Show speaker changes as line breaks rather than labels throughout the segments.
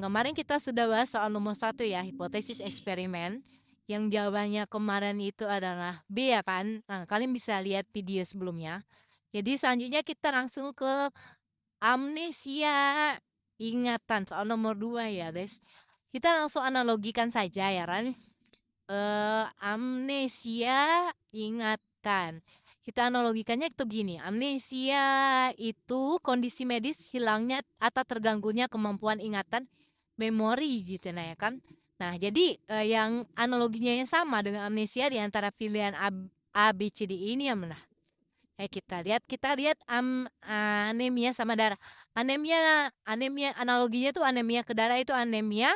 kemarin kita sudah bahas soal nomor satu ya, hipotesis eksperimen, yang jawabannya kemarin itu adalah B ya kan? Nah, kalian bisa lihat video sebelumnya. Jadi selanjutnya kita langsung ke amnesia ingatan, soal nomor 2 ya guys. Kita langsung analogikan saja ya kan? Amnesia ingatan. Kita analogikannya itu gini, amnesia itu kondisi medis hilangnya atau terganggunya kemampuan ingatan memori gitu nah ya kan. Nah, jadi yang analoginya yang sama dengan amnesia di antara pilihan A, B, C, D ini yang mana? Kita lihat anemia sama darah. Anemia analoginya tuh anemia ke darah itu anemia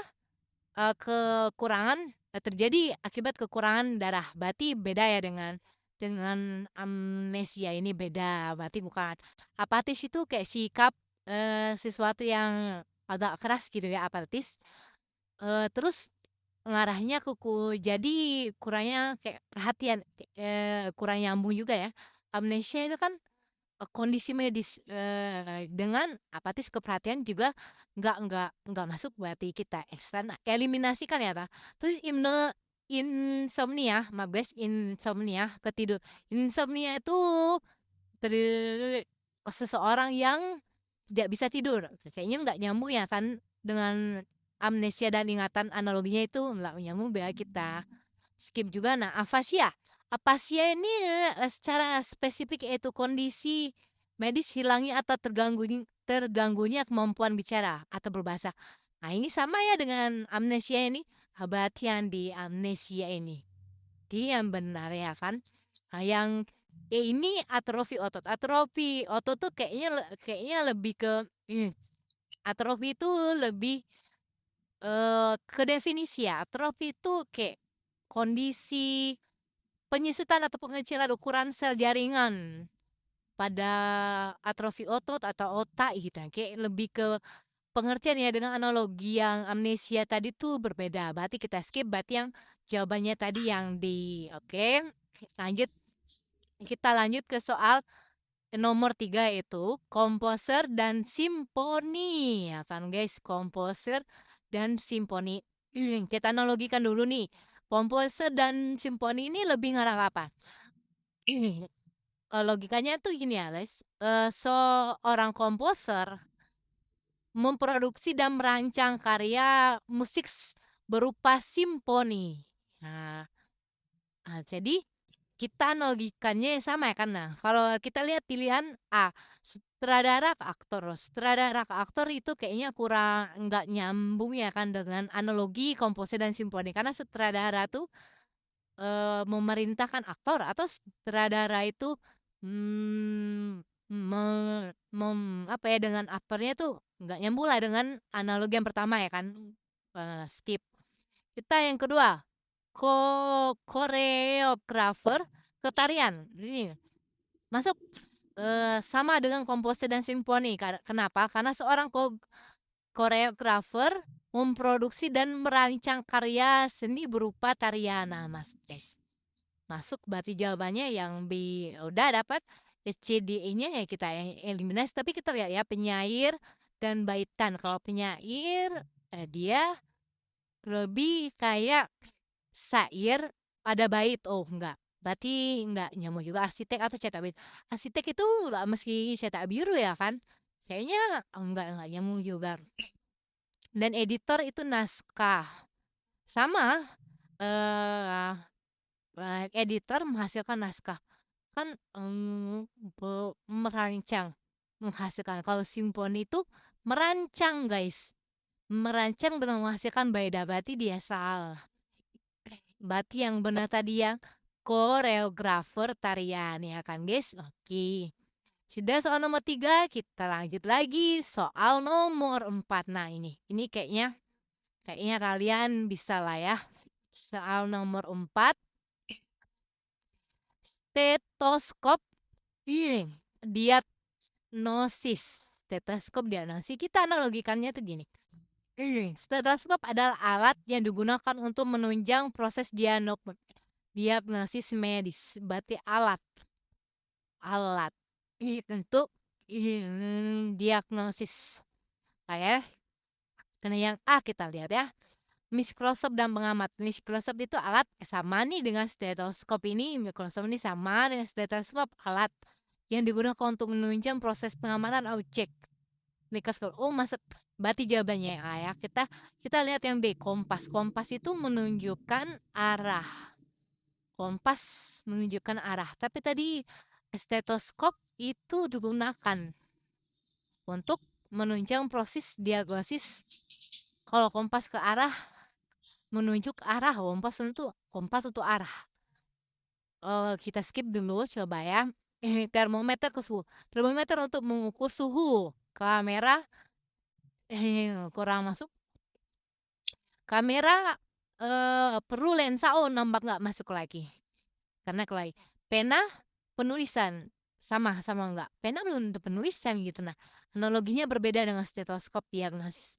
kekurangan terjadi akibat kekurangan darah. Berarti beda ya dengan amnesia ini beda, berarti bukan. Apatis itu kayak sikap, sesuatu yang agak keras gitu ya, apatis, terus ngarahnya ke jadi kurangnya kayak perhatian, kurang nyambung juga ya. Amnesia itu kan kondisi medis, dengan apatis ke perhatian juga nggak masuk berarti kita eliminasikan ya ta. Terus insomnia, maaf guys, insomnia, insomnia itu seseorang yang tidak bisa tidur. Kayaknya nggak nyambung ya kan dengan amnesia dan ingatan analoginya itu nggak nyambung biar kita skip juga. Nah, afasia. Afasia ini secara spesifik yaitu kondisi medis hilangnya atau terganggunya kemampuan bicara atau berbahasa. Nah, ini sama ya dengan amnesia ini. Abatian di amnesia ini. Dia yang benar ya kan? Nah, yang ini atrofi otot. Atrofi otot tuh kayaknya lebih ke atrofi itu lebih ke definisi ya. Atrofi itu kayak kondisi penyusutan atau pengecilan ukuran sel jaringan pada atrofi otot atau otak gitu ya. Kayak lebih ke pengertian ya dengan analogi yang amnesia tadi tuh berbeda. Berarti kita skip, berarti yang jawabannya tadi yang di oke. Lanjut, kita lanjut ke soal nomor 3 itu komposer dan simfoni. Ya kan guys, komposer dan simfoni. Kita analogikan dulu nih. Komposer dan simfoni ini lebih ngarah ke apa? Logikanya tuh gini ya, guys, seorang komposer memproduksi dan merancang karya musik berupa simfoni. Nah, jadi kita analogikannya sama ya kan. Nah, kalau kita lihat pilihan A, sutradara ke aktor. Sutradara ke aktor itu kayaknya kurang nggak nyambung ya kan dengan analogi komposer dan simfoni. Karena sutradara tuh memerintahkan aktor atau sutradara itu, mmm, me apa ya, dengan aktornya tuh nggak nyambung lah dengan analogi yang pertama ya kan, skip. Kita yang kedua, koreografer ke tarian, ini masuk, sama dengan komposer dan simfoni. Kenapa? Karena seorang koreografer memproduksi dan merancang karya seni berupa tarian. Nah, masuk guys. Masuk berarti jawabannya yang B. Udah dapat C, D, E-nya ya kita yang eliminasi. Tapi kita lihat ya penyair dan baitan. Kalau penyair dia lebih kayak syair pada bait. Oh enggak. Berarti enggak nyambung juga arsitek atau cetak bait. Arsitek itu lah meski cetak biru ya kan. Kayaknya enggak nyambung juga. Dan editor itu naskah. Sama eh editor menghasilkan naskah. Kan, merancang, menghasilkan. Kalau simfoni itu merancang, guys. Merancang dan menghasilkan beda, berarti dia salah. Berarti yang benar tadi yang koreografer tarian, ya kan, guys? Oke. Sudah soal nomor 3, kita lanjut lagi soal nomor 4. Nah, ini kayaknya kalian bisa lah ya. Soal nomor 4, stetoskop, dia stetoskop diagnosis, kita analogikannya tuh gini. Stetoskop adalah alat yang digunakan untuk menunjang proses diagnosis medis. Berarti alat, alat untuk diagnosis. Kayak Karena yang A kita lihat ya, mikroskop dan pengamat. Mikroskop itu alat sama nih dengan stetoskop ini, mikroskop ini sama dengan stetoskop, alat yang digunakan untuk menunjang proses pengamatan objek. Mikroskop, oh maksud berarti jawabannya yang A ya. Kita lihat yang B, kompas. Kompas itu menunjukkan arah. Kompas menunjukkan arah. Tapi tadi stetoskop itu digunakan untuk menunjang proses diagnosis. Kalau kompas ke arah, menunjuk arah, kompas untuk arah. Kita skip dulu, coba ya. Termometer ke suhu. Termometer untuk mengukur suhu. Kamera, kurang masuk. Kamera perlu lensa, oh nambah nggak masuk lagi. Karena kalau pena penulisan sama enggak. Pena belum tentu penulisan gitu. Nah, analoginya berbeda dengan stetoskop diagnosis.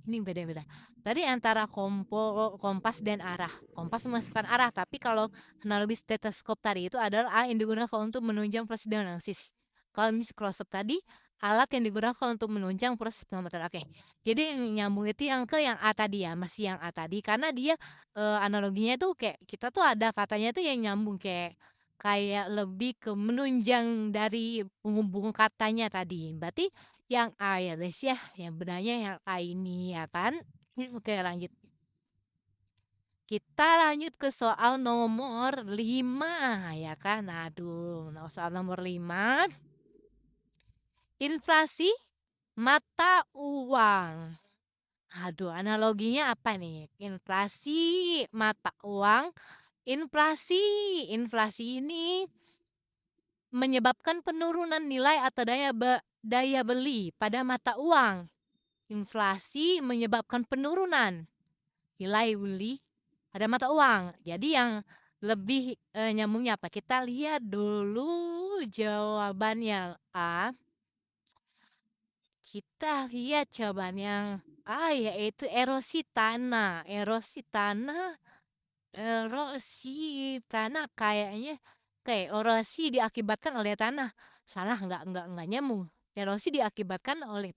Ini beda-beda. Tadi antara kompas dan arah. Kompas memasukkan arah, tapi kalau analogi stetoskop tadi itu adalah yang digunakan untuk menunjang proses diagnosis. Kalau mikroskop tadi alat yang digunakan untuk menunjang proses pengamatan. Oke. Jadi yang nyambung itu yang ke yang A tadi ya, masih yang A tadi karena dia analoginya itu kayak kita tuh ada katanya tuh yang nyambung kayak kayak lebih ke menunjang dari penghubung katanya tadi. Berarti yang A ya guys ya, yang benarnya yang A ini ya kan. Oke lanjut. Kita lanjut ke soal nomor 5 ya kan. Aduh, soal nomor 5. Inflasi mata uang. Aduh, analoginya apa nih? Inflasi mata uang. Inflasi ini menyebabkan penurunan nilai atau daya beli pada mata uang. Inflasi menyebabkan penurunan nilai beli pada mata uang. Jadi yang lebih nyambungnya apa? Kita lihat dulu jawabannya A. Kita lihat jawabannya A, yaitu erosi tanah. Erosi tanah kayaknya kayak erosi diakibatkan oleh tanah. Salah, enggak nyambung. Erosi diakibatkan oleh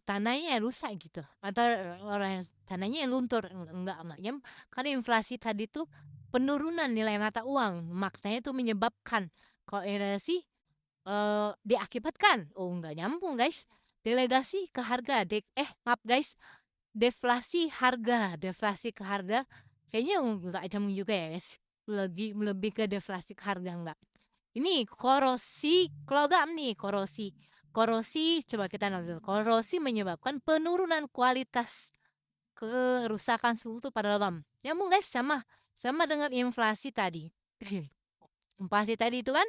tanahnya yang rusak gitu. Atau oleh tanahnya yang luntur. Enggak nyambung. Karena inflasi tadi tuh penurunan nilai mata uang. Maknanya itu menyebabkan. Kalau erosi diakibatkan. Oh, enggak nyambung, guys. Delegasi ke harga. Maaf, guys. Deflasi ke harga. Kayaknya enggak nyambung juga ya, guys. Lebih ke deflasi ke harga enggak. Ini korosi logam nih, korosi. Korosi, coba kita nonton. Korosi menyebabkan penurunan kualitas kerusakan suhu pada logam. Nyambung, guys, sama dengan inflasi tadi. Inflasi tadi itu kan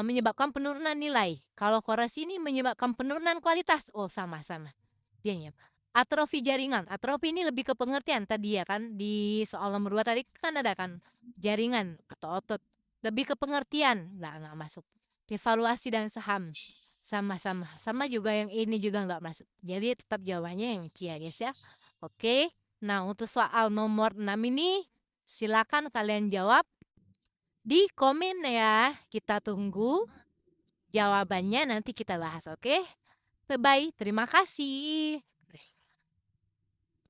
menyebabkan penurunan nilai. Kalau korosi ini menyebabkan penurunan kualitas. Oh, sama-sama. Dia nyam. Atrofi jaringan. Atrofi ini lebih ke pengertian tadi ya kan. Di soal nomor 2 tadi kan ada kan jaringan atau otot. Lebih ke pengertian. Nggak masuk. Devaluasi dan saham. Sama-sama. Sama juga yang ini juga nggak masuk. Jadi tetap jawabannya yang C ya guys ya. Oke. Nah, untuk soal nomor 6 ini silakan kalian jawab di komen ya. Kita tunggu jawabannya nanti kita bahas, oke? Bye-bye. Terima kasih.